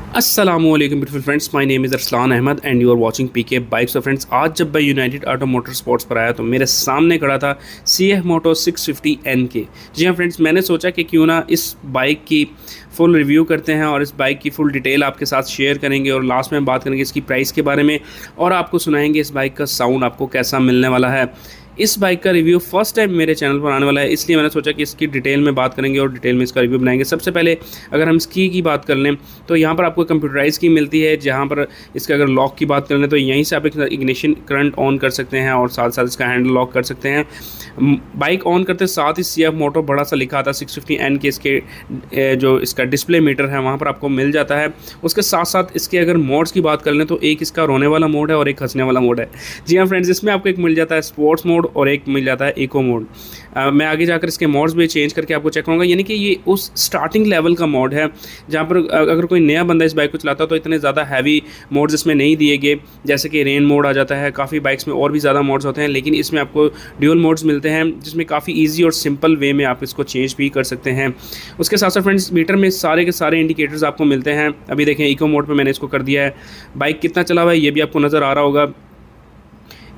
अस्सलामुअलैकुम beautiful friends, my name is Arsalan Ahmed and you are watching PK bikes. और friends, आज जब मैं यूनाइटेड ऑटो मोटर स्पोर्ट्स पर आया तो मेरे सामने खड़ा था CF मोटो 650N के। जी हाँ फ्रेंड्स, मैंने सोचा कि क्यों ना इस बाइक की फुल रिव्यू करते हैं और इस बाइक की फुल डिटेल आपके साथ शेयर करेंगे और लास्ट में बात करेंगे इसकी प्राइस के बारे में और आपको सुनाएंगे इस बाइक का साउंड आपको कैसा मिलने वाला है। इस बाइक का रिव्यू फर्स्ट टाइम मेरे चैनल पर आने वाला है, इसलिए मैंने सोचा कि इसकी डिटेल में बात करेंगे और डिटेल में इसका रिव्यू बनाएंगे। सबसे पहले अगर हम इसकी की बात कर लें तो यहाँ पर आपको कंप्यूटराइज की मिलती है, जहाँ पर इसका अगर लॉक की बात कर लें तो यहीं से आप इग्निशन करंट ऑन कर सकते हैं और साथ साथ इसका हैंडल लॉक कर सकते हैं। बाइक ऑन करते साथ ही CF मोटो बड़ा सा लिखा था 650N के इसके जो इसका डिस्प्ले मीटर है वहाँ पर आपको मिल जाता है। उसके साथ साथ इसके अगर मोड्स की बात कर लें तो एक इसका रोने वाला मोड है और एक हंसने वाला मोड है। जी हाँ फ्रेंड्स, इसमें आपको एक मिल जाता है स्पोर्ट्स मोड और एक मिल जाता है इको मोड। मैं आगे जाकर इसके मोड्स भी चेंज करके आपको चेक करूँगा, यानी कि ये उस स्टार्टिंग लेवल का मोड है जहाँ पर अगर कोई नया बंदा इस बाइक को चलाता तो इतने ज़्यादा हैवी मोड्स इसमें नहीं दिए गए, जैसे कि रेन मोड आ जाता है। काफ़ी बाइक्स में और भी ज़्यादा मोड्स होते हैं, लेकिन इसमें आपको ड्यूल मोड्स मिलते हैं जिसमें काफ़ी ईजी और सिंपल वे में आप इसको चेंज भी कर सकते हैं। उसके साथ साथ फ्रेंड्स, मीटर में सारे के सारे इंडिकेटर्स आपको मिलते हैं। अभी देखें इको मोड पर मैंने इसको कर दिया है, बाइक कितना चला हुआ है ये भी आपको नज़र आ रहा होगा।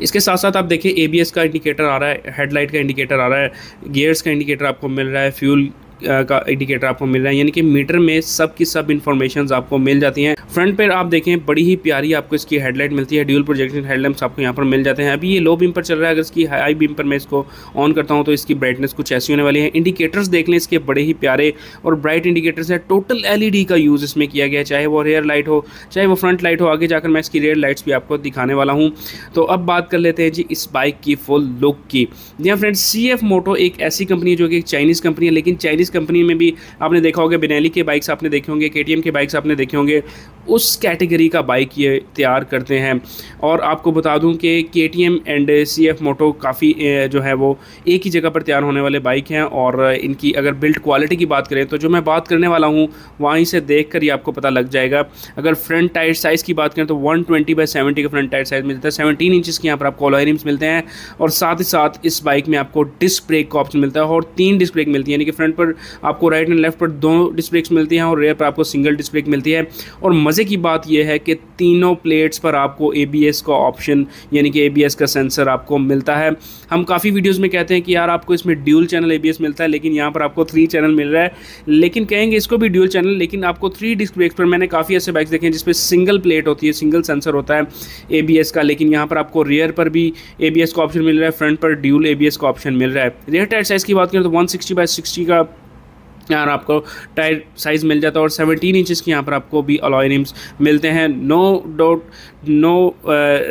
इसके साथ साथ आप देखिए ABS का इंडिकेटर आ रहा है, हेडलाइट का इंडिकेटर आ रहा है, गियर्स का इंडिकेटर आपको मिल रहा है, फ्यूल का इंडिकेटर आपको मिल रहा है, यानी कि मीटर में सब की सब इन्फॉर्मेशंस आपको मिल जाती हैं। फ्रंट पर आप देखें बड़ी ही प्यारी आपको इसकी हेडलाइट मिलती है, ड्यूल प्रोजेक्शन हेडलैम्प्स आपको यहाँ पर मिल जाते हैं। अभी ये लो बीम पर चल रहा है, अगर इसकी हाई बीम पर मैं इसको ऑन करता हूँ तो इसकी ब्राइटनेस कुछ ऐसी होने वाली है। इंडिकेटर्स देख लें, इसके बड़े ही प्यारे और ब्राइट इंडिकेटर्स है। टोटल LED का यूज़ इसमें किया गया है, चाहे वो रेयर लाइट हो चाहे वो फ्रंट लाइट हो। आगे जाकर मैं इसकी रेयर लाइट्स भी आपको दिखाने वाला हूँ। तो अब बात कर लेते हैं जी इस बाइक की फुल लुक की। जी हाँ फ्रेंड्स, CF मोटो एक ऐसी कंपनी है जो कि एक चाइनीज़ कंपनी है, लेकिन चाइनीज़ कंपनी में भी आपने देखा होगा बेनेली के बाइक्स आपने देखे होंगे, KTM के बाइक्स आपने देखे होंगे, उस कैटेगरी का बाइक ये तैयार करते हैं। और आपको बता दूं कि KTM एंड CF मोटो काफ़ी जो है वो एक ही जगह पर तैयार होने वाले बाइक हैं। और इनकी अगर बिल्ड क्वालिटी की बात करें तो जो मैं बात करने वाला हूं वहीं से देख कर ही आपको पता लग जाएगा। अगर फ्रंट टायर साइज़ की बात करें तो 120/70 का फ्रंट टायर साइज़ मिलता है, 17 इंचज़ के यहाँ पर आपको अलॉय रिम्स मिलते हैं। और साथ ही साथ इस बाइक में आपको डिस्क ब्रेक का ऑप्शन मिलता है और 3 डिस्क ब्रेक मिलती है, यानी कि फ्रंट पर आपको राइट एंड लेफ्ट पर 2 डिस्क ब्रेक्स मिलती हैं और रेयर पर आपको सिंगल डिस्क ब्रेक मिलती है। और मज़े की बात यह है कि तीनों प्लेट्स पर आपको ABS का ऑप्शन, यानी कि ABS का सेंसर आपको मिलता है। हम काफ़ी वीडियोस में कहते हैं कि यार आपको इसमें ड्यूल चैनल ABS मिलता है, लेकिन यहाँ पर आपको 3 चैनल मिल रहा है। लेकिन कहेंगे इसको भी ड्यूल चैनल, लेकिन आपको 3 डिस्क ब्रेक्स पर मैंने काफ़ी ऐसे बाइक्स देखे हैं जिसपे सिंगल प्लेट होती है, सिंगल सेंसर होता है ABS का, लेकिन यहाँ पर आपको रेयर पर भी ABS का ऑप्शन मिल रहा है, फ्रंट पर ड्यूल ABS का ऑप्शन मिल रहा है। रेयर टायर साइज़ की बात करें तो 160/60 का यहाँ आपको टायर साइज़ मिल जाता है और 17 इंचज़ की यहाँ पर आपको भी अलॉय रिम्स मिलते हैं।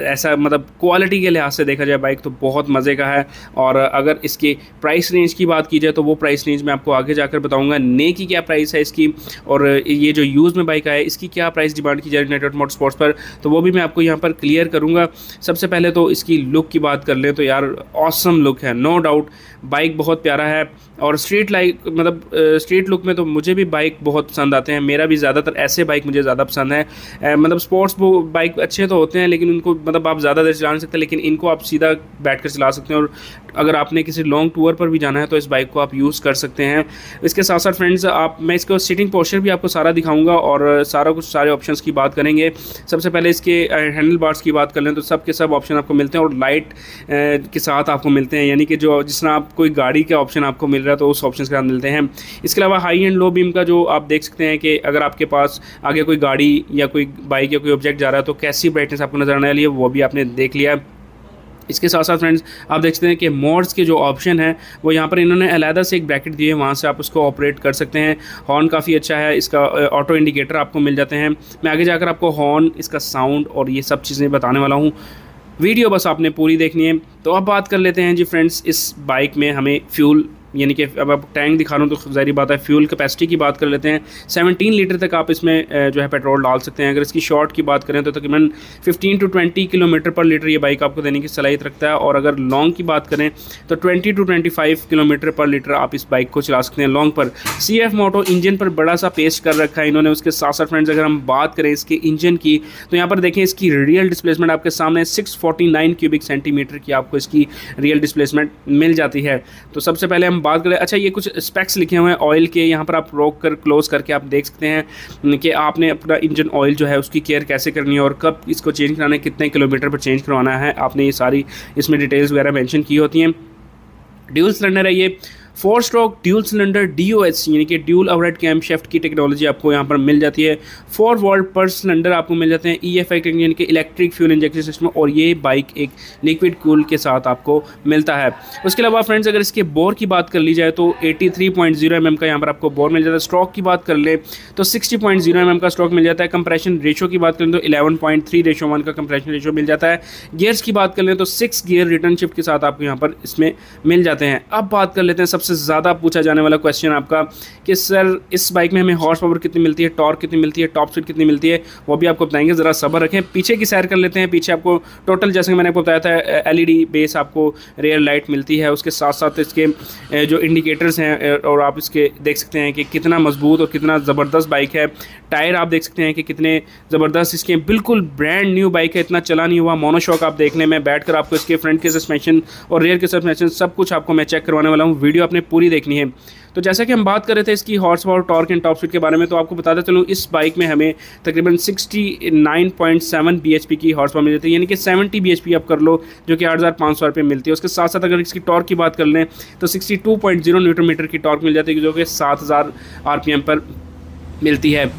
ऐसा मतलब क्वालिटी के लिहाज से देखा जाए बाइक तो बहुत मज़े का है। और अगर इसकी प्राइस रेंज की बात की जाए तो वो प्राइस रेंज मैं आपको आगे जाकर बताऊंगा। ने की क्या प्राइस है इसकी, और ये जो यूज़ में बाइक है इसकी क्या प्राइस डिमांड की जाए यूनाइटेड मोटर स्पोर्ट्स पर, तो वो भी मैं आपको यहाँ पर क्लियर करूँगा। सबसे पहले तो इसकी लुक की बात कर लें तो यार ऑसम लुक है, नो डाउट। बाइक बहुत प्यारा है और स्ट्रीट लुक में तो मुझे भी बाइक बहुत पसंद आते हैं। मेरा भी ज़्यादातर ऐसे बाइक मुझे ज़्यादा पसंद है। मतलब स्पोर्ट्स बाइक अच्छे तो होते हैं लेकिन उनको मतलब आप ज़्यादा देर चला नहीं सकते, लेकिन इनको आप सीधा बैठ कर चला सकते हैं। और अगर आपने किसी लॉन्ग टूर पर भी जाना है तो इस बाइक को आप यूज़ कर सकते हैं। इसके साथ साथ फ्रेंड्स मैं इसको सीटिंग पोस्चर भी आपको सारा दिखाऊंगा और सारे ऑप्शंस की बात करेंगे। सबसे पहले इसके हैंडल बार्स की बात कर लें तो सब के सब ऑप्शन आपको मिलते हैं और लाइट के साथ आपको मिलते हैं, यानी कि जो जिस तरह आप कोई गाड़ी का ऑप्शन आपको मिल रहा है तो उस ऑप्शन के साथ मिलते हैं। इसके अलावा हाई एंड लो बीम का जो आप देख सकते हैं कि अगर आपके पास आगे कोई गाड़ी या कोई बाइक या कोई ऑब्जेक्ट जा रहा है तो कैसी ब्राइटनेस आपको नजर आने वाली है वो भी आपने देख लिया। इसके साथ साथ फ्रेंड्स आप देख सकते हैं कि मोड्स के जो ऑप्शन है वो यहाँ पर इन्होंने अलहदा से एक ब्रैकेट दिए हैं, वहाँ से आप उसको ऑपरेट कर सकते हैं। हॉर्न काफ़ी अच्छा है, इसका ऑटो इंडिकेटर आपको मिल जाते हैं। मैं आगे जाकर आपको हॉर्न, इसका साउंड और ये सब चीज़ें बताने वाला हूँ। वीडियो बस आपने पूरी देखनी है। तो अब बात कर लेते हैं जी फ्रेंड्स, इस बाइक में हमें फ्यूल, यानी कि अब आप टैंक दिखा रहा हूँ तो ज़ाहिर बात है फ्यूल कैपेसिटी की बात कर लेते हैं। 17 लीटर तक आप इसमें जो है पेट्रोल डाल सकते हैं। अगर इसकी शॉर्ट की बात करें तो तकरीबन 15 to 20 किलोमीटर पर लीटर ये बाइक आपको देने की सलाहियत रखता है। और अगर लॉन्ग की बात करें तो 20 to 25 किलोमीटर पर लीटर आप इस बाइक को चला सकते हैं लॉन्ग पर। CF मोटो इंजन पर बड़ा सा पेश कर रखा है इन्होंने। उसके साथ साथ फ्रेंड्स अगर हम बात करें इसके इंजन की तो यहाँ पर देखें इसकी रियल डिस्प्लेसमेंट आपके सामने 649 क्यूबिक सेंटीमीटर की आपको इसकी रियल डिस्प्लेसमेंट मिल जाती है। तो सबसे पहले हम हम बात करें, अच्छा ये कुछ स्पेक्स लिखे हुए हैं ऑयल के, यहाँ पर आप रोक कर क्लोज करके आप देख सकते हैं कि आपने अपना इंजन ऑयल जो है उसकी केयर कैसे करनी है और कब इसको चेंज कराना है, कितने किलोमीटर पर चेंज करवाना है, आपने ये सारी इसमें डिटेल्स वगैरह मेंशन की होती हैं। ड्यूल सिलेंडर है ये, 4 स्ट्रोक ड्यूल सिलेंडर DOH यानी कि ड्यूल ओवरहेड कैमशैफ्ट की टेक्नोलॉजी आपको यहाँ पर मिल जाती है। 4 वोल्ट पर सिलेंडर आपको मिल जाते हैं, EFI यानी कि इलेक्ट्रिक फ्यूल इंजेक्शन सिस्टम, और ये बाइक एक लिक्विड कूल के साथ आपको मिलता है। उसके अलावा फ्रेंड्स अगर इसके बोर की बात कर ली जाए तो 83.0 mm का यहाँ पर आपको बोर मिल जाता है। स्ट्रोक की बात कर ले तो 60.0 mm का स्ट्रोक मिल जाता है। कंप्रेशन रेशो की बात करें तो 11.3:1 का कंप्रेशन रेशो मिल जाता है। गियर्स की बात कर लें तो 6 गियर रिटर्न शिफ्ट के साथ आपको यहाँ पर इसमें मिल जाते हैं। अब बात कर लेते हैं सबसे ज़्यादा पूछा जाने वाला क्वेश्चन आपका कि सर इस बाइक में हमें हॉर्स पावर कितनी मिलती है, टॉर्क कितनी मिलती है, टॉप स्पीड कितनी मिलती है, वो भी आपको बताएंगे। ज़रा सब्र रखें, पीछे की सैर कर लेते हैं। पीछे आपको टोटल जैसे मैंने आपको बताया था LED बेस आपको रेयर लाइट मिलती है, उसके साथ साथ इसके जो इंडिकेटर्स हैं और आप इसके देख सकते हैं कि कितना मजबूत और कितना ज़बरदस्त बाइक है। टायर आप देख सकते हैं कि कितने ज़बरदस्त इसके, बिल्कुल ब्रांड न्यू बाइक है, इतना चला नहीं हुआ। मोनोशॉक आप देखने में बैठ कर आपको इसके फ्रंट के सस्पेंशन और रेयर के सस्पेंशन सब कुछ आपको मैं चेक करवाने वाला हूँ, वीडियो आपने पूरी देखनी है। तो जैसा कि हम बात कर रहे थे इसकी horse power, torque and top speed के बारे में, तो आपको बताता चलूँ इस बाइक में हमें तकरीबन 69.7 bhp की हॉर्स पावर मिल जाती है, यानी कि 70 bhp आप कर लो, जो कि 8,500 रुपये मिलती है। उसके साथ साथ अगर इसकी टॉर्क की बात कर लें तो 62.0 न्यूटन मीटर की टॉर्क मिल जाती है, जो कि 7,000 RPM पर मिलती है।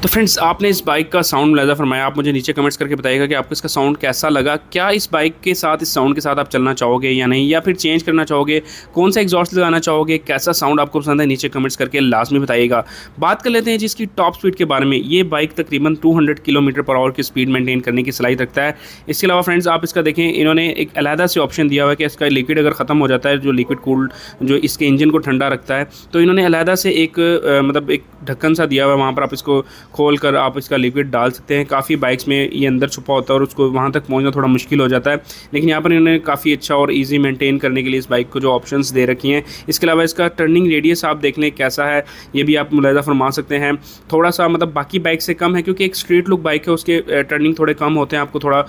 तो फ्रेंड्स आपने इस बाइक का साउंड मुलाहिज़ा फरमाया, आप मुझे नीचे कमेंट्स करके बताइएगा कि आपको इसका साउंड कैसा लगा। क्या इस बाइक के साथ, इस साउंड के साथ आप चलना चाहोगे या नहीं, या फिर चेंज करना चाहोगे, कौन सा एग्जॉस्ट लगाना चाहोगे, कैसा साउंड आपको पसंद है, नीचे कमेंट्स करके लाजमी बताइएगा। बात कर लेते हैं जिसकी टॉप स्पीड के बारे में। ये बाइक तकरीबन 200 km/h की स्पीड मेंटेन करने की सलाहियत रखता है। इसके अलावा फ्रेंड्स आप इसका देखें, इन्होंने एक अलहदा से ऑप्शन दिया हुआ है कि इसका लिक्विड अगर ख़त्म हो जाता है, जो लिक्विड कूल्ड जो इसके इंजन को ठंडा रखता है, तो इन्होंने अलहदा से एक मतलब एक ढक्कन सा दिया हुआ है, वहाँ पर आप इसको खोल कर आप इसका लिक्विड डाल सकते हैं। काफ़ी बाइक्स में ये अंदर छुपा होता है और उसको वहाँ तक पहुँचना थोड़ा मुश्किल हो जाता है, लेकिन यहाँ पर इन्होंने काफ़ी अच्छा और ईजी मेंटेन करने के लिए इस बाइक को जो ऑप्शंस दे रखी हैं। इसके अलावा इसका टर्निंग रेडियस आप देख लें कैसा है, ये भी आप मुलाहिज़ा फरमा सकते हैं। थोड़ा सा मतलब बाकी बाइक से कम है, क्योंकि एक स्ट्रीट लुक बाइक है, उसके टर्निंग थोड़े कम होते हैं, आपको थोड़ा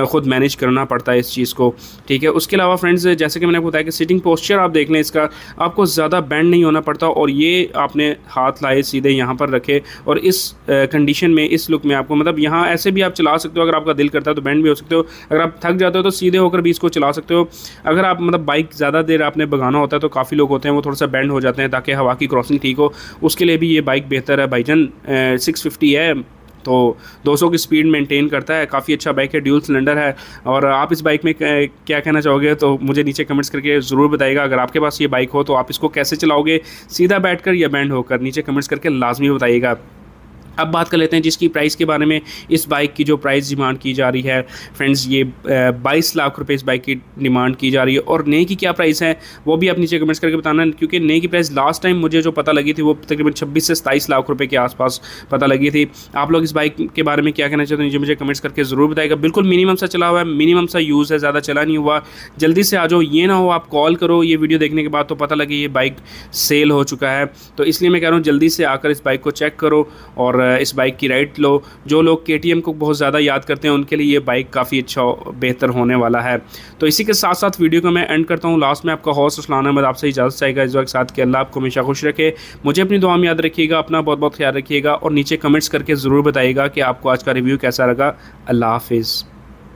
ख़ुद मैनेज करना पड़ता है इस चीज़ को, ठीक है। उसके अलावा फ्रेंड्स जैसे कि मैंने आपको बताया कि सीटिंग पोस्चर आप देख लें, इसका आपको ज़्यादा बेंड नहीं होना पड़ता, और ये आपने हाथ लाए सीधे यहाँ पर रखे, और इस कंडीशन में, इस लुक में आपको मतलब यहाँ ऐसे भी आप चला सकते हो, अगर आपका दिल करता है तो बैंड भी हो सकते हो, अगर आप थक जाते हो तो सीधे होकर भी इसको चला सकते हो। अगर आप मतलब बाइक ज़्यादा देर आपने भगाना होता है तो काफ़ी लोग होते हैं वो थोड़ा सा बैंड हो जाते हैं ताकि हवा की क्रॉसिंग ठीक हो, उसके लिए भी ये बाइक बेहतर है। भाईजान 650 है तो 200 की स्पीड मेंटेन करता है, काफ़ी अच्छा बाइक है, ड्यूल सिलेंडर है। और आप इस बाइक में क्या कहना चाहोगे तो मुझे नीचे कमेंट्स करके ज़रूर बताइएगा। अगर आपके पास ये बाइक हो तो आप इसको कैसे चलाओगे, सीधा बैठकर या बैंड होकर, नीचे कमेंट्स करके लाजमी बताइएगा। अब बात कर लेते हैं जिसकी प्राइस के बारे में। इस बाइक की जो प्राइस डिमांड की जा रही है फ्रेंड्स, ये 22 लाख रुपए इस बाइक की डिमांड की जा रही है। और नए की क्या प्राइस है वो भी आप नीचे कमेंट्स करके बताना, क्योंकि नए की प्राइस लास्ट टाइम मुझे जो पता लगी थी वो तकरीबन 26 से 27 लाख रुपए के आसपास पता लगी थी। आप लोग इस बाइक के बारे में क्या कहना चाहते हैं नीचे मुझे कमेंट्स करके ज़रूर बताएगा। बिल्कुल मिनिमम सा चला हुआ है, मिनिमम सा यूज़ है, ज़्यादा चला नहीं हुआ। जल्दी से आ जाओ, ये ना हो आप कॉल करो ये वीडियो देखने के बाद तो पता लगे ये बाइक सेल हो चुका है। तो इसलिए मैं कह रहा हूँ जल्दी से आकर इस बाइक को चेक करो और इस बाइक की राइड लो। जो लोग KTM को बहुत ज़्यादा याद करते हैं उनके लिए ये बाइक काफ़ी अच्छा बेहतर होने वाला है। तो इसी के साथ साथ वीडियो को मैं एंड करता हूँ। लास्ट में आपका हॉस्ट अरसलान अहमद आपसे इजाज़त चाहेगा इस वक्त साथ कि अल्लाह आपको हमेशा खुश रखे। मुझे अपनी दुआ में याद रखिएगा, अपना बहुत बहुत ख्याल रखिएगा और नीचे कमेंट्स करके ज़रूर बताइएगा कि आपको आज का रिव्यू कैसा लगा। अल्लाह हाफिज़।